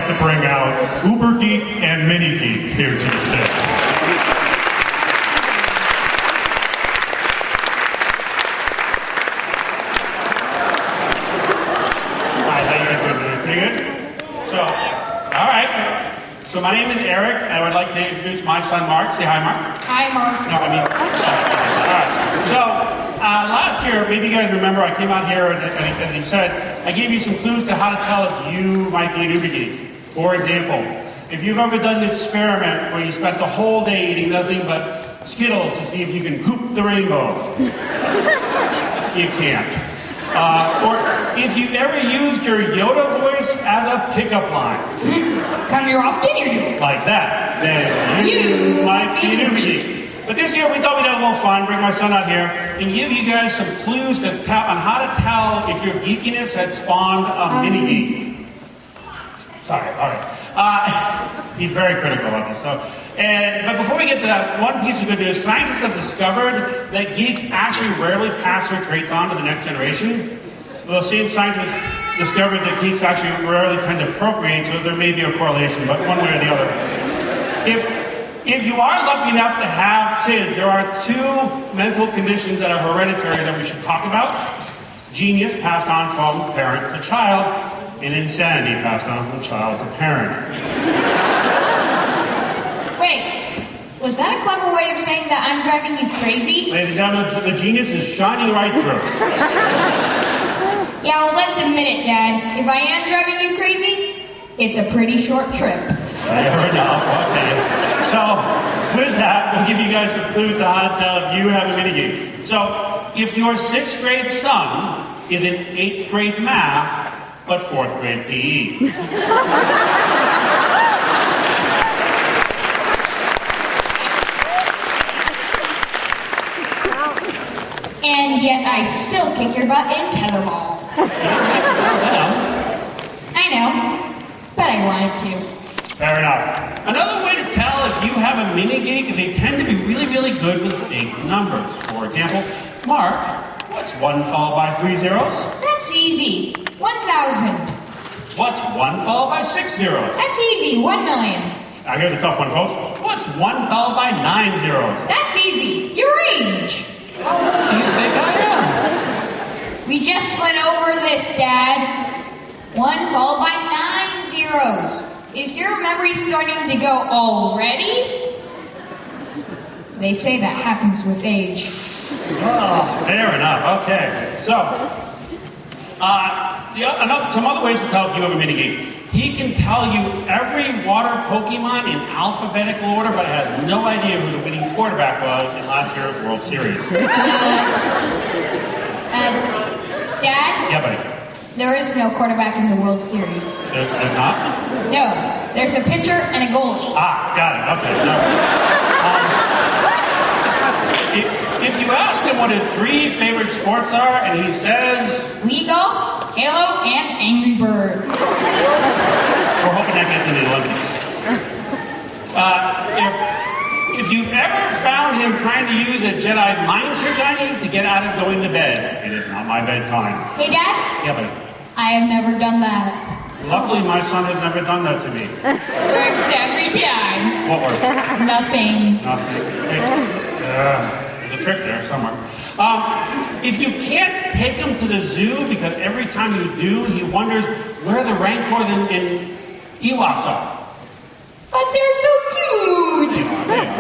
to bring out Uber-Geek and Mini-Geek here to the stage. Hi, how you doing? Pretty good? So, all right. So my name is Eric, and I would like to introduce my son, Mark. Say hi, Mark. Hi, Mark. No, I mean, all right. So, last year, maybe you guys remember, I came out here, and as he said, I gave you some clues to how to tell if you might be an Uber-Geek. For example, if you've ever done an experiment where you spent the whole day eating nothing but Skittles to see if you can poop the rainbow, you can't. Or if you've ever used your Yoda voice as a pickup line. Come here often, you do. Like that, then you might be an Uber-Geek. But this year we thought we'd have a little fun, bring my son out here, and give you guys some clues to tell on how to tell if your geekiness had spawned a Mini-Geek. Sorry, all right. He's very critical about this. But before we get to that, one piece of good news, scientists have discovered that geeks actually rarely pass their traits on to the next generation. Those same scientists discovered that geeks actually rarely tend to procreate, so there may be a correlation, but one way or the other. If you are lucky enough to have kids, there are two mental conditions that are hereditary that we should talk about. Genius passed on from parent to child, and insanity passed on from child to parent. Wait, was that a clever way of saying that I'm driving you crazy? Ladies and gentlemen, the genius is shining right through. Yeah, well, let's admit it, Dad. If I am driving you crazy, it's a pretty short trip. Fair enough, okay. So, with that, we'll give you guys some clues to how to tell if you have a Mini-Geek. So, if your 6th grade son is in 8th grade math, but 4th grade PE. And yet I still kick your butt in tetherball. I know, but I wanted to. Fair enough. Another way to tell if you have a Mini-Geek is they tend to be really, really good with big numbers. For example, Mark, what's 1 followed by 3 zeros? That's easy. 1,000. What's 1 followed by 6 zeros? That's easy. 1,000,000. Now here's a tough one, folks. What's 1 followed by 9 zeros? That's easy. Your age. How old do you think I am? We just went over this, Dad. 1 followed by 9 zeros. Is your memory starting to go already? They say that happens with age. Oh, fair enough. Okay. So, some other ways to tell if you have a Mini-Geek. He can tell you every water Pokemon in alphabetical order, but has no idea who the winning quarterback was in last year's World Series. Dad? Yeah, buddy. There is no quarterback in the World Series. There's not? No. There's a pitcher and a goalie. Ah, got it. Okay. No. If you ask him what his 3 favorite sports are, and he says... Wii golf, Halo, and Angry Birds. We're hoping that gets into the Olympics. If you've ever found him trying to use a Jedi mind trick on you to get out of going to bed, it is not my bedtime. Hey, Dad? Yeah, buddy. I have never done that. Luckily, my son has never done that to me. Works every time. What works? Nothing. Nothing. There's a trick there somewhere. If you can't take him to the zoo because every time you do, he wonders where the Rancors and Ewoks are. But they're so cute. They are.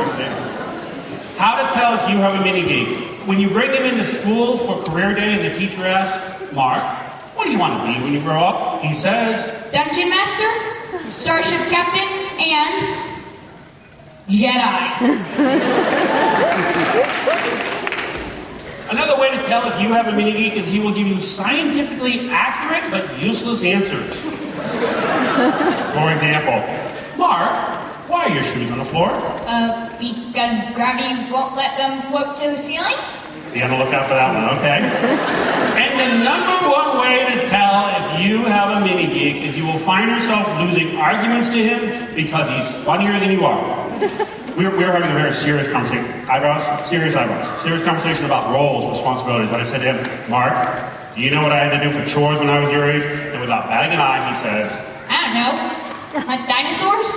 How to tell if you have a Mini-Geek. When you bring him into school for career day and the teacher asks, Mark, what do you want to be when you grow up? He says, Dungeon Master, Starship Captain, and Jedi. Another way to tell if you have a Mini-Geek is he will give you scientifically accurate but useless answers. For example, Mark, why are your shoes on the floor? Because gravity won't let them float to the ceiling? Be on the lookout for that one, okay? And the number one way to tell if you have a Mini-Geek is you will find yourself losing arguments to him because he's funnier than you are. We're having a very serious conversation. Serious conversation about roles, responsibilities. And I said to him, Mark, do you know what I had to do for chores when I was your age? And without batting an eye, he says, I don't know. Like dinosaurs?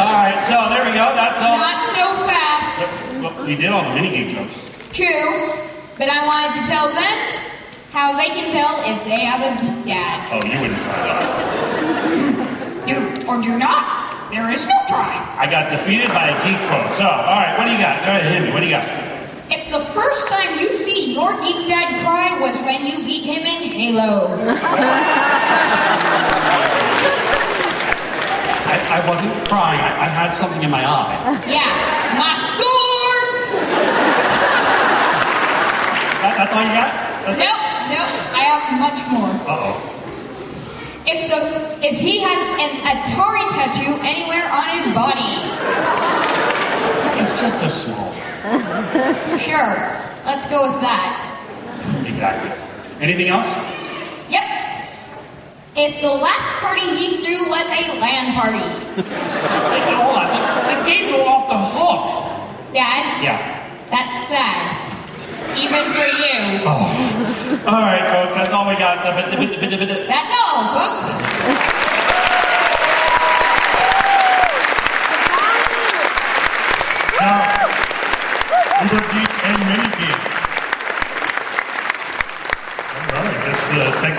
Alright, so there we go. That's all. Not so fast. Look, we did all the mini-geek jokes. True, but I wanted to tell them how they can tell if they have a geek dad. Oh, you wouldn't try that. Do or do not. There is no trying. I got defeated by a geek quote. So, alright, what do you got? Go ahead, hit me. What do you got? If the first time you see your geek dad cry was when you beat him in Halo. I wasn't crying. I had something in my eye. Yeah, my score! That's all you got? Nope, I have much more. Uh-oh. If he has an Atari tattoo anywhere on his body. It's just a small. Sure, let's go with that. Exactly. Anything else? Yep. If the last party he threw was a LAN party. Hey, hold on. The games are off the hook. Dad? Yeah. That's sad. Even for you. Oh. All right, folks. That's all we got. That's all, folks.